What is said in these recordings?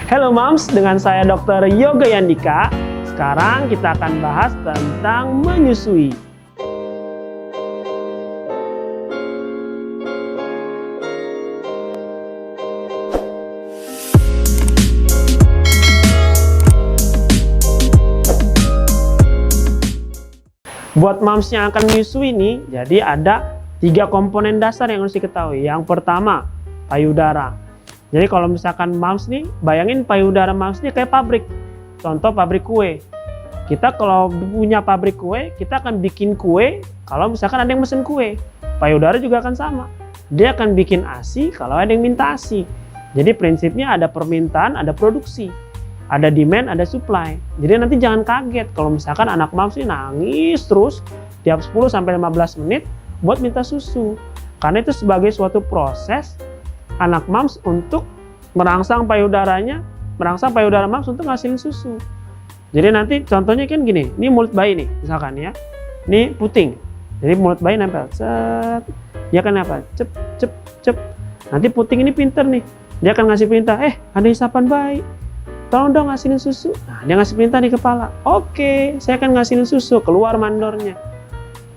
Halo Moms, dengan saya Dr. Yoga Yandika. Sekarang kita akan bahas tentang menyusui. Buat moms yang akan menyusui nih, jadi ada 3 komponen dasar yang harus diketahui. Yang pertama, payudara. Jadi kalau misalkan moms nih, bayangin payudara moms nih kayak pabrik. Contoh pabrik kue. Kita kalau punya pabrik kue, kita akan bikin kue kalau misalkan ada yang mesen kue. Payudara juga akan sama. Dia akan bikin ASI kalau ada yang minta ASI. Jadi prinsipnya ada permintaan, ada produksi. Ada demand, ada supply. Jadi nanti jangan kaget kalau misalkan anak moms ini nangis terus tiap 10-15 menit buat minta susu. Karena itu sebagai suatu proses anak moms untuk merangsang payudara moms untuk ngasilin susu. Jadi nanti contohnya kan gini, ini mulut bayi nih misalkan ya. Ini puting. Jadi mulut bayi nempel. Set. Dia akan apa? Cep cep cep. Nanti puting ini pinter nih. Dia akan ngasih perintah, ada isapan bayi. Tolong dong ngasilin susu. Nah, dia ngasih perintah di kepala. Oke, saya akan ngasilin susu. Keluar mandornya.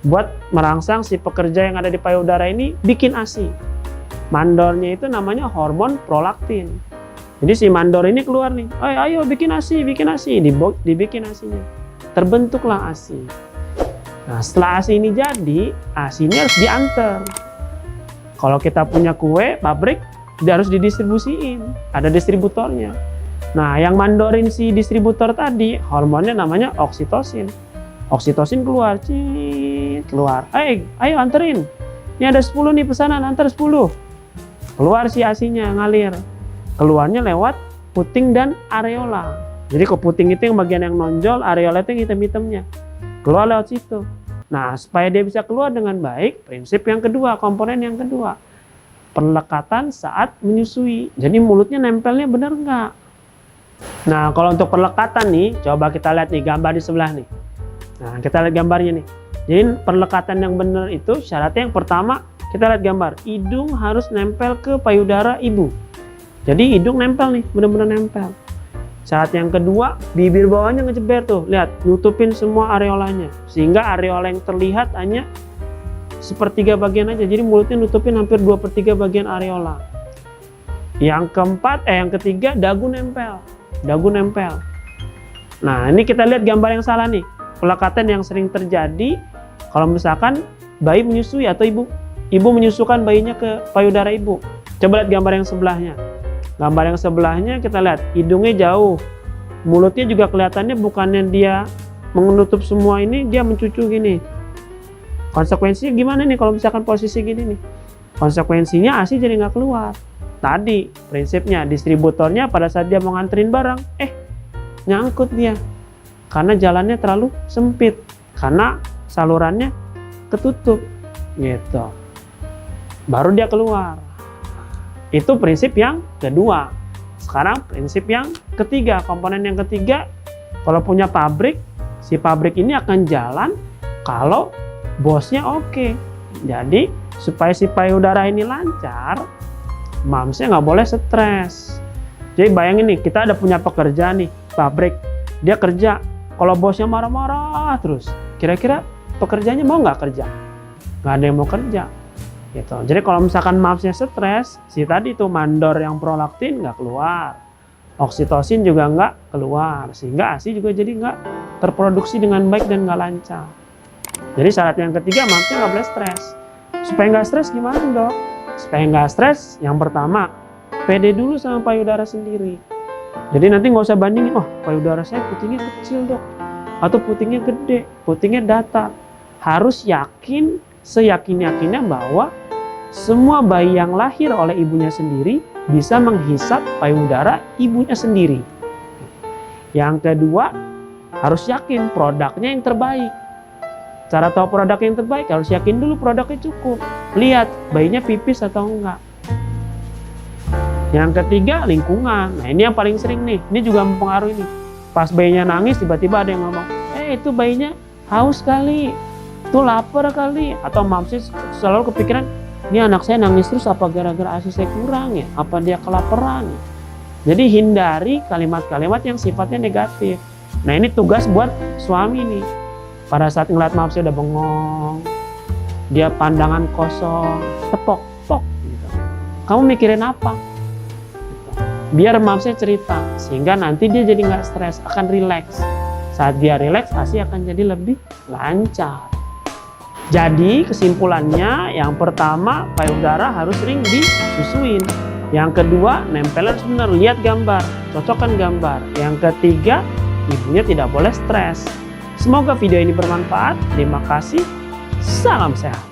Buat merangsang si pekerja yang ada di payudara ini bikin ASI. Mandornya itu namanya hormon prolaktin. Jadi si mandor ini keluar nih. Ayo bikin ASI, bikin ASI. Dibikin ASInya. Terbentuklah ASI. Nah, setelah ASI ini jadi, ASInya harus diantar. Kalau kita punya kue, pabrik, dia harus didistribusiin. Ada distributornya. Nah, yang mandorin si distributor tadi, hormonnya namanya oksitosin. Oksitosin keluar, keluar. Ayo anterin. Ini ada 10 nih pesanan, antar 10. Keluar si ASInya, ngalir. Keluarnya lewat puting dan areola. Jadi ke puting itu yang bagian yang nonjol, areola itu yang hitam-hitamnya. Keluar lewat situ. Nah, supaya dia bisa keluar dengan baik, prinsip yang kedua, komponen yang kedua. Perlekatan saat menyusui. Jadi mulutnya nempelnya benar nggak? Nah, kalau untuk perlekatan nih, coba kita lihat nih gambar di sebelah nih. Nah, kita lihat gambarnya nih. Jadi perlekatan yang benar itu syaratnya yang pertama, kita lihat gambar. Hidung harus nempel ke payudara ibu. Jadi hidung nempel nih, benar-benar nempel. Syarat yang kedua, bibir bawahnya ngeceber tuh. Lihat, nutupin semua areolanya. Sehingga areola yang terlihat hanya 1/3 bagian aja. Jadi mulutnya nutupin hampir 2/3 bagian areola. Yang ketiga, dagu nempel. Dagu nempel. Nah, ini kita lihat gambar yang salah nih. Pelekatan yang sering terjadi kalau misalkan bayi menyusui atau ibu menyusukan bayinya ke payudara ibu. Coba lihat gambar yang sebelahnya. Gambar yang sebelahnya kita lihat hidungnya jauh. Mulutnya juga kelihatannya bukannya dia menutup semua ini, dia mencucu gini. Konsekuensinya gimana nih kalau misalkan posisi gini nih? Konsekuensinya ASI jadi nggak keluar. Tadi prinsipnya distributornya pada saat dia mau nganterin barang, nyangkut dia. Karena jalannya terlalu sempit. Karena salurannya ketutup. Gitu. Baru dia keluar. Itu prinsip yang kedua. Sekarang prinsip yang ketiga. Komponen yang ketiga, kalau punya pabrik, si pabrik ini akan jalan kalau bosnya oke. Jadi supaya si payudara ini lancar, momsnya nggak boleh stres. Jadi bayangin nih, kita ada punya pekerja nih, pabrik. Dia kerja, kalau bosnya marah-marah terus, kira-kira pekerjanya mau nggak kerja? Nggak ada yang mau kerja. Gitu. Jadi kalau misalkan momsnya stres, si tadi tuh mandor yang prolaktin nggak keluar. Oksitosin juga nggak keluar. Sehingga ASI juga jadi nggak terproduksi dengan baik dan nggak lancar. Jadi syarat yang ketiga, momsnya nggak boleh stres. Supaya nggak stres gimana dok? Supaya nggak stres, yang pertama, pede dulu sama payudara sendiri. Jadi nanti nggak usah bandingin, payudara saya putingnya kecil dok, atau putingnya gede, putingnya datar. Harus yakin, seyakin-yakinnya bahwa semua bayi yang lahir oleh ibunya sendiri bisa menghisap payudara ibunya sendiri. Yang kedua, harus yakin produknya yang terbaik. Cara tahu produk yang terbaik, harus yakin dulu produknya cukup. Lihat bayinya pipis atau enggak. Yang ketiga, lingkungan. Nah, ini yang paling sering nih. Ini juga mempengaruhi nih. Pas bayinya nangis, tiba-tiba ada yang ngomong, itu bayinya haus kali, itu lapar kali. Atau mamsnya selalu kepikiran, ini anak saya nangis terus apa gara-gara ASI saya kurang ya? Apa dia kelaparan ya? Jadi hindari kalimat-kalimat yang sifatnya negatif. Nah ini tugas buat suami nih. Pada saat ngeliat mamsnya udah bengong, dia pandangan kosong, tepok, pok. Gitu. Kamu mikirin apa? Gitu. Biar mamsnya cerita, sehingga nanti dia jadi nggak stres, akan rileks. Saat dia rileks, ASI akan jadi lebih lancar. Jadi kesimpulannya, yang pertama payudara harus sering disusuin. Yang kedua, nempel harus benar, lihat gambar, cocokkan gambar. Yang ketiga, ibunya tidak boleh stres. Semoga video ini bermanfaat. Terima kasih. Salam sehat.